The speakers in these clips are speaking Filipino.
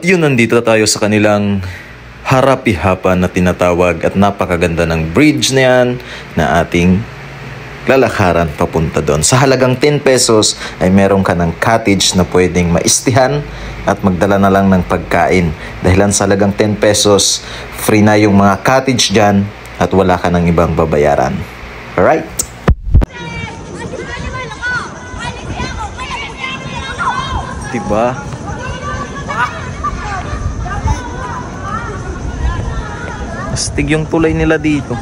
At yun, nandito tayo sa kanilang harapi-hapa na tinatawag at napakaganda ng bridge na yan na ating lalakaran papunta doon. Sa halagang 10 pesos ay meron ka ng cottage na pwedeng maistihan at magdala na lang ng pagkain. Dahilan sa halagang 10 pesos, free na yung mga cottage dyan at wala ka ng ibang babayaran. Alright? Diba? Astig yung tulay nila dito.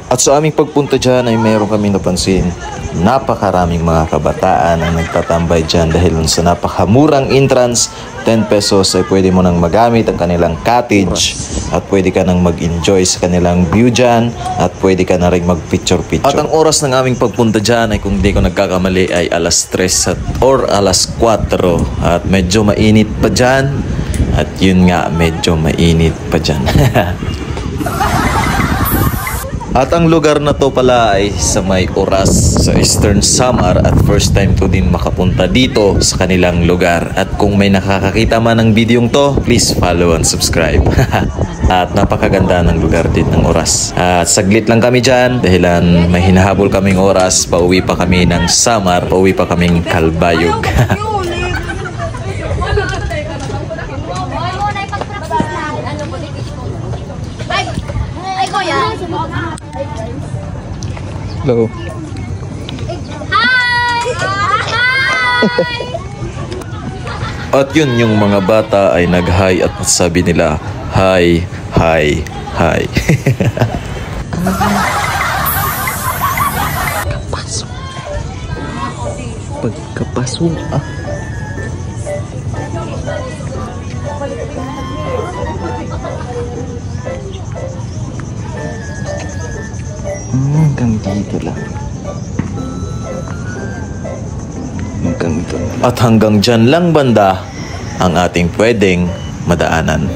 At sa aming pagpunta dyan ay meron kami napansin napakaraming mga kabataan ang nagtatambay dyan dahil sa napakamurang entrance. 10 pesos ay pwede mo nang magamit ang kanilang cottage at pwede ka nang mag-enjoy sa kanilang view dyan at pwede ka na rin mag-picture-picture. At ang oras ng aming pagpunta dyan ay kung di ko nagkakamali ay alas 3 or alas 4 at medyo mainit pa dyan at yun nga, medyo mainit pa dyan. At ang lugar na to pala ay sa may Oras sa Eastern Samar at first time ko din makapunta dito sa kanilang lugar. At kung may nakakakita man ng videong to, please follow and subscribe. At napakaganda ng lugar din ng Oras. At saglit lang kami dyan dahilan may hinahabol kaming oras. Pauwi pa kami ng Samar, pauwi pa kaming Calbayog. Hello. Hi! Hi! At yun, yung mga bata ay nag-hi at sabi nila, hi, hi, hi. Pagkapasok ah. Hanggang dito lang. Hanggang dito lang. At hanggang dyan lang banda ang ating pwedeng madaanan.